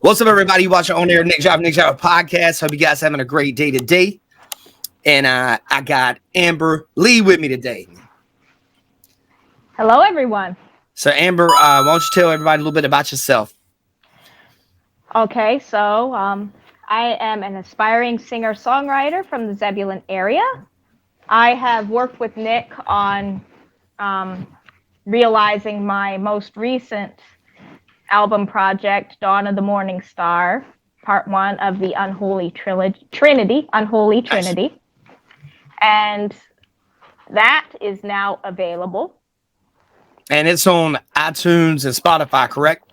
What's up, everybody? You watching On Air Nick Drive podcast. Hope you guys having a great day today. And I got Amber Lee with me today. Hello, everyone. So, Amber, why don't you tell everybody a little bit about yourself? Okay, so I am an aspiring singer-songwriter from the Zebulon area. I have worked with Nick on realizing my most recent album project, Dawn of the Morning Star, part 1 of the Unholy Trinity. Nice. And that is now available. And it's on iTunes and Spotify, correct?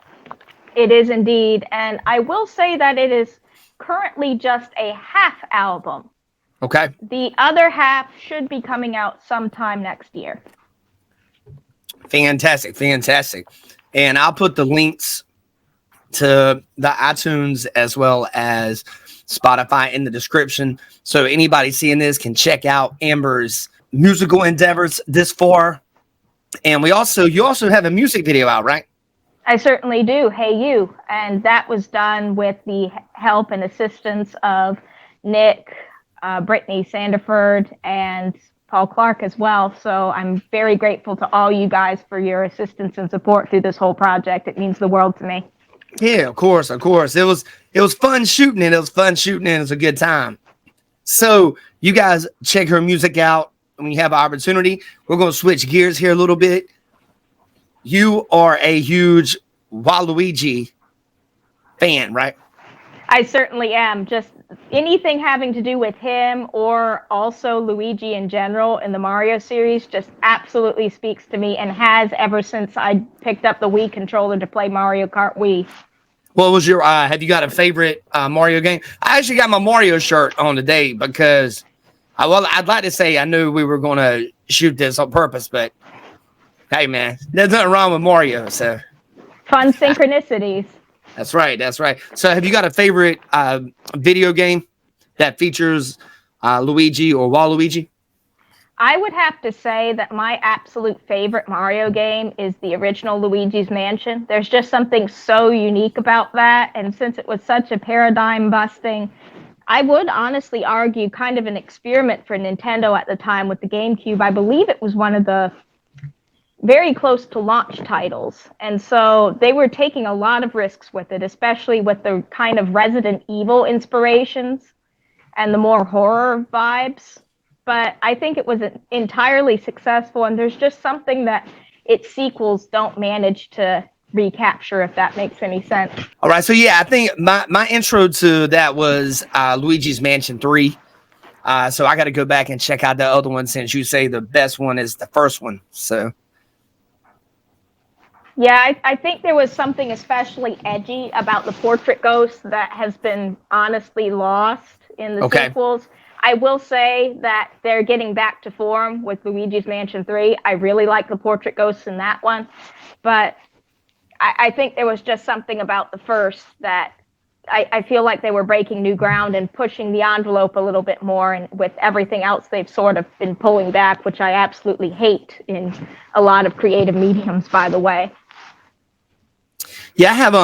It is indeed. And I will say that it is currently just a half album. Okay. The other half should be coming out sometime next year. Fantastic. And I'll put the links to the iTunes as well as Spotify in the description. So anybody seeing this can check out Amber's musical endeavors this far. And you also have a music video out, right? I certainly do. Hey You. And that was done with the help and assistance of Nick, Brittany Sandiford, and Paul Clark as well. So I'm very grateful to all you guys for your assistance and support through this whole project. It means the world to me. Yeah, of course. It was fun shooting it. It was a good time. So you guys check her music out when you have an opportunity. We're going to switch gears here a little bit. You are a huge Waluigi fan, right? I certainly am. Just anything having to do with him or also Luigi in general in the Mario series just absolutely speaks to me and has ever since I picked up the Wii controller to play Mario Kart Wii. What was your, have you got a favorite Mario game? I actually got my Mario shirt on today because, I'd like to say I knew we were going to shoot this on purpose, but hey, man, there's nothing wrong with Mario, so. Fun synchronicities. That's right. So have you got a favorite video game that features Luigi or Waluigi? I would have to say that my absolute favorite Mario game is the original Luigi's Mansion. There's just something so unique about that, and since it was such a paradigm-busting, I would honestly argue kind of an experiment for Nintendo at the time with the GameCube. I believe it was one of the very close to launch titles. And so they were taking a lot of risks with it, especially with the kind of Resident Evil inspirations and the more horror vibes. But I think it was entirely successful, and there's just something that its sequels don't manage to recapture, if that makes any sense. All right, so yeah, I think my intro to that was Luigi's Mansion 3. So I got to go back and check out the other one since you say the best one is the first one. So yeah, I think there was something especially edgy about the portrait ghost that has been honestly lost in the sequels. I will say that they're getting back to form with Luigi's Mansion 3. I really like the portrait ghosts in that one. But I think there was just something about the first that I feel like they were breaking new ground and pushing the envelope a little bit more. And with everything else, they've sort of been pulling back, which I absolutely hate in a lot of creative mediums, by the way. Yeah, I have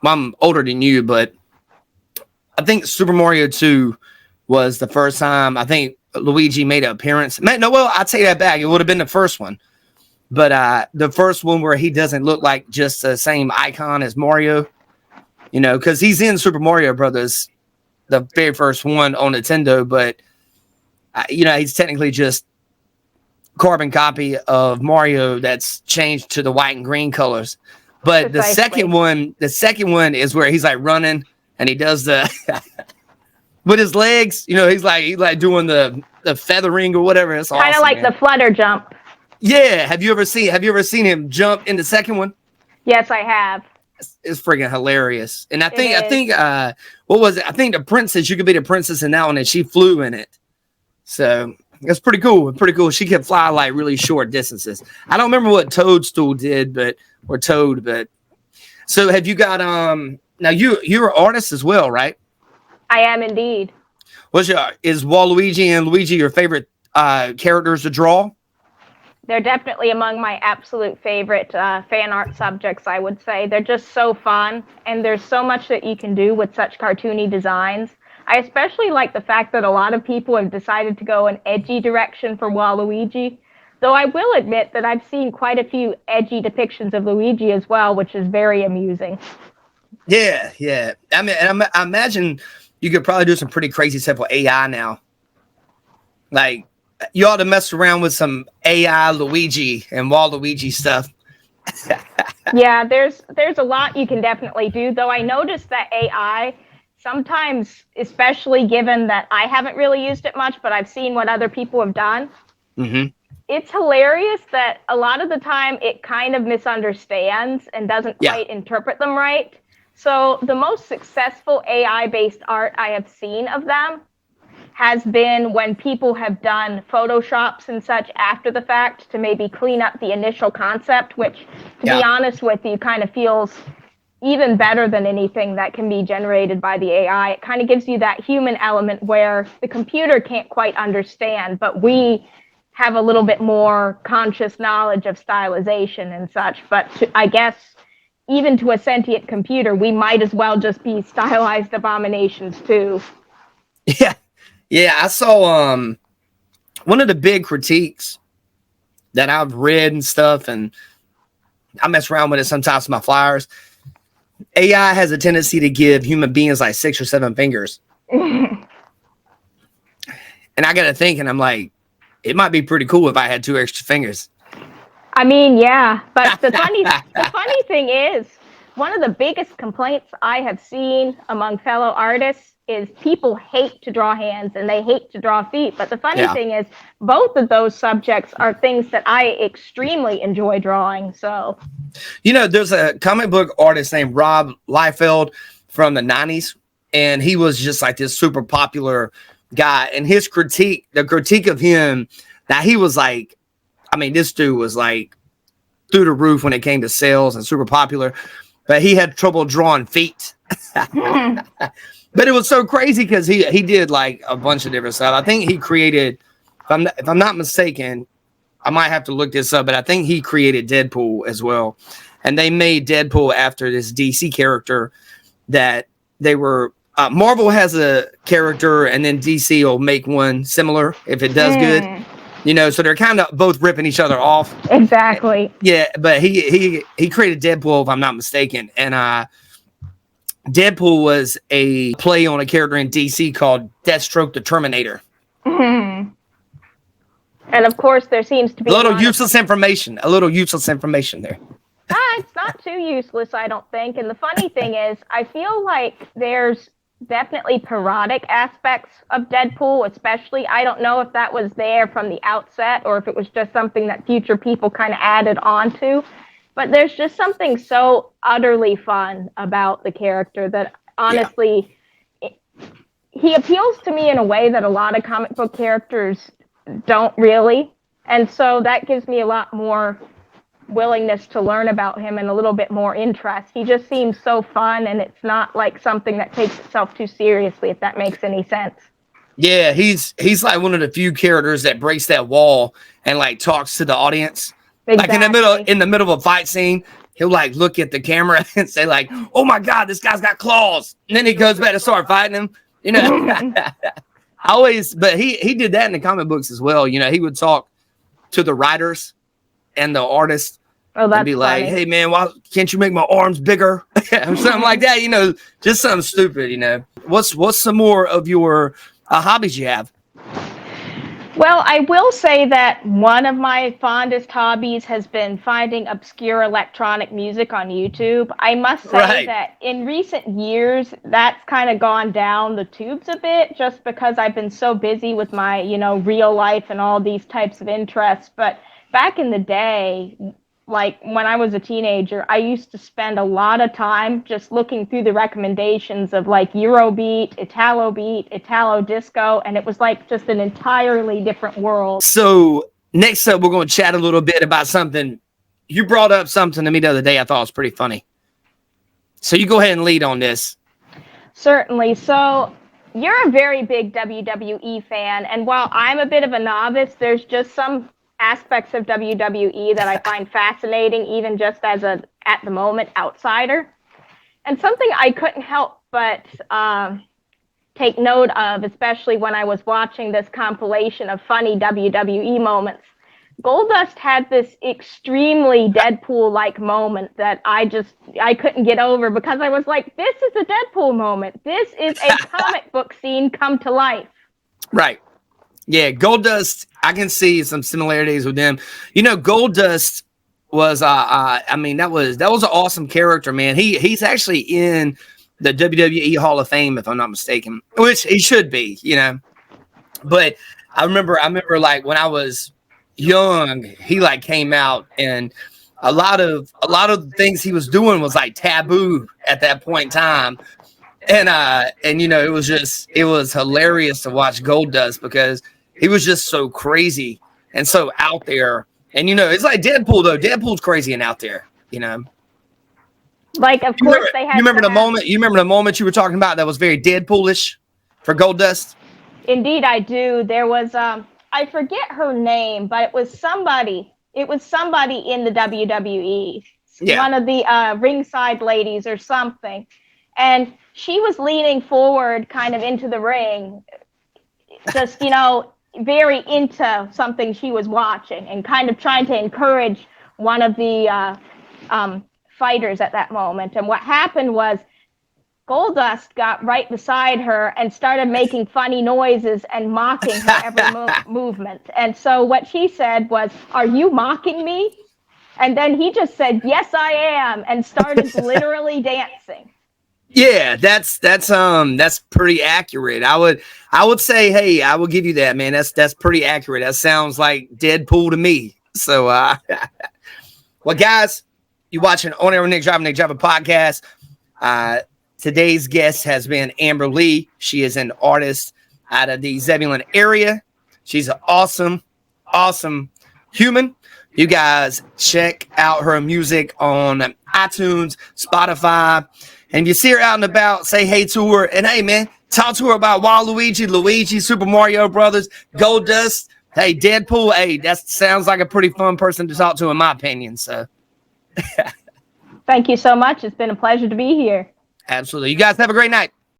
I'm older than you, but I think Super Mario 2 was the first time I think Luigi made an appearance. I'd take that back. It would have been the first one. But the first one where he doesn't look like just the same icon as Mario, because he's in Super Mario Brothers, the very first one on Nintendo, but, he's technically just carbon copy of Mario that's changed to the white and green colors. But the second one is where he's like running and he does the with his legs, he's like doing the feathering or whatever. It's kind of awesome, like man. The flutter jump. Yeah. Have you ever seen him jump in the second one? Yes, I have. It's freaking hilarious. And I think what was it? I think the princess, you could be the princess in that one, and she flew in it. So it's pretty cool. She can fly like really short distances. I don't remember what Toadstool did, but so have you got now you're an artist as well, right? I am indeed. Is Waluigi and Luigi your favorite characters to draw? They're definitely among my absolute favorite fan art subjects, I would say. They're just so fun, and there's so much that you can do with such cartoony designs. I especially like the fact that a lot of people have decided to go an edgy direction for Waluigi, though I will admit that I've seen quite a few edgy depictions of Luigi as well, which is very amusing. Yeah, yeah. I mean, and I imagine you could probably do some pretty crazy stuff with AI now. Like, you ought to mess around with some AI Luigi and Waluigi stuff. Yeah, there's a lot you can definitely do, though I noticed that AI sometimes, especially given that I haven't really used it much, but I've seen what other people have done. Mm-hmm. It's hilarious that a lot of the time it kind of misunderstands and doesn't Yeah. quite interpret them right. So the most successful AI-based art I have seen of them has been when people have done Photoshops and such after the fact to maybe clean up the initial concept, which, to be honest with you, kind of feels even better than anything that can be generated by the AI. It kind of gives you that human element where the computer can't quite understand, but we have a little bit more conscious knowledge of stylization and such. But I guess even to a sentient computer, we might as well just be stylized abominations too. Yeah. Yeah, I saw one of the big critiques that I've read and stuff, and I mess around with it sometimes with my flyers. AI has a tendency to give human beings like 6 or 7 fingers. And I got to think, and I'm like, it might be pretty cool if I had 2 extra fingers. I mean, yeah, but the funny thing is, one of the biggest complaints I have seen among fellow artists is people hate to draw hands and they hate to draw feet. But the funny thing is, both of those subjects are things that I extremely enjoy drawing. So, you know, there's a comic book artist named Rob Liefeld from the 90s, and he was just like this super popular guy. And his critique, the critique of him, that he was like, I mean, this dude was like through the roof when it came to sales and super popular, but he had trouble drawing feet. But it was so crazy because he did like a bunch of different stuff. I think he created, if I'm not mistaken, I might have to look this up, but I think he created Deadpool as well. And they made Deadpool after this DC character that they were, Marvel has a character and then DC will make one similar if it does good. You know, so they're kind of both ripping each other off. Exactly. Yeah, but he created Deadpool, if I'm not mistaken. And Deadpool was a play on a character in DC called Deathstroke the Terminator. And of course, there seems to be a little useless information there. It's not too useless, I don't think. And the funny thing is, I feel like there's definitely parodic aspects of Deadpool, especially. I don't know if that was there from the outset or if it was just something that future people kind of added onto. But there's just something so utterly fun about the character that honestly, he appeals to me in a way that a lot of comic book characters don't really. And so that gives me a lot more willingness to learn about him and a little bit more interest. He just seems so fun, and it's not like something that takes itself too seriously, if that makes any sense. Yeah, he's like one of the few characters that breaks that wall and like talks to the audience. Exactly. Like in the middle of a fight scene, he'll like look at the camera and say like, "Oh my God, this guy's got claws," and then he goes back to start fighting him. You know, but he did that in the comic books as well. You know, he would talk to the writers and the artists. And be like, "Hey man, why can't you make my arms bigger?" or something like that. You know, just something stupid. You know, what's some more of your hobbies you have? Well, I will say that one of my fondest hobbies has been finding obscure electronic music on YouTube. I must say that in recent years, that's kind of gone down the tubes a bit just because I've been so busy with my, real life and all these types of interests. But back in the day, like when I was a teenager, I used to spend a lot of time just looking through the recommendations of like Eurobeat, Italo disco, and it was like just an entirely different world. So next up, we're going to chat a little bit about something. You brought up something to me the other day I thought was pretty funny. So you go ahead and lead on this. Certainly. So you're a very big WWE fan, and while I'm a bit of a novice, there's just some aspects of WWE that I find fascinating, even just as a at the moment outsider. And something I couldn't help but take note of, especially when I was watching this compilation of funny WWE moments. Goldust had this extremely Deadpool-like moment that I couldn't get over, because I was like, this is a Deadpool moment. This is a comic book scene come to life. Right. Yeah, Goldust, I can see some similarities with them. You know, Goldust was I mean, that was an awesome character, man. He's actually in the WWE Hall of Fame, if I'm not mistaken, which he should be, you know. But I remember like when I was young, he like came out, and a lot of the things he was doing was like taboo at that point in time. And you know, it was hilarious to watch Goldust, because he was just so crazy and so out there. And you know, it's like Deadpool though. Deadpool's crazy and out there, you know. Like, of course, they had. You remember the moment? You remember the moment you were talking about that was very Deadpoolish for Goldust? Indeed, I do. There was I forget her name, but it was somebody. It was somebody in the WWE. Yeah. One of the ringside ladies or something, and she was leaning forward, kind of into the ring, just, you know, very into something she was watching, and kind of trying to encourage one of the fighters at that moment. And what happened was Goldust got right beside her and started making funny noises and mocking her every movement. And so what she said was, "Are you mocking me?" And then he just said, "Yes, I am," and started literally dancing. Yeah, that's pretty accurate. I would say, hey, I will give you that, man. That's pretty accurate. That sounds like Deadpool to me. So, well, guys, you watching On Air with Nick Driver podcast. Today's guest has been Amber Lee. She is an artist out of the Zebulon area. She's an awesome human. You guys check out her music on iTunes, Spotify. And if you see her out and about, say hey to her. And hey, man, talk to her about Waluigi, Luigi, Super Mario Brothers, Goldust. Hey, Deadpool. Hey, that sounds like a pretty fun person to talk to, in my opinion. So, thank you so much. It's been a pleasure to be here. Absolutely. You guys have a great night.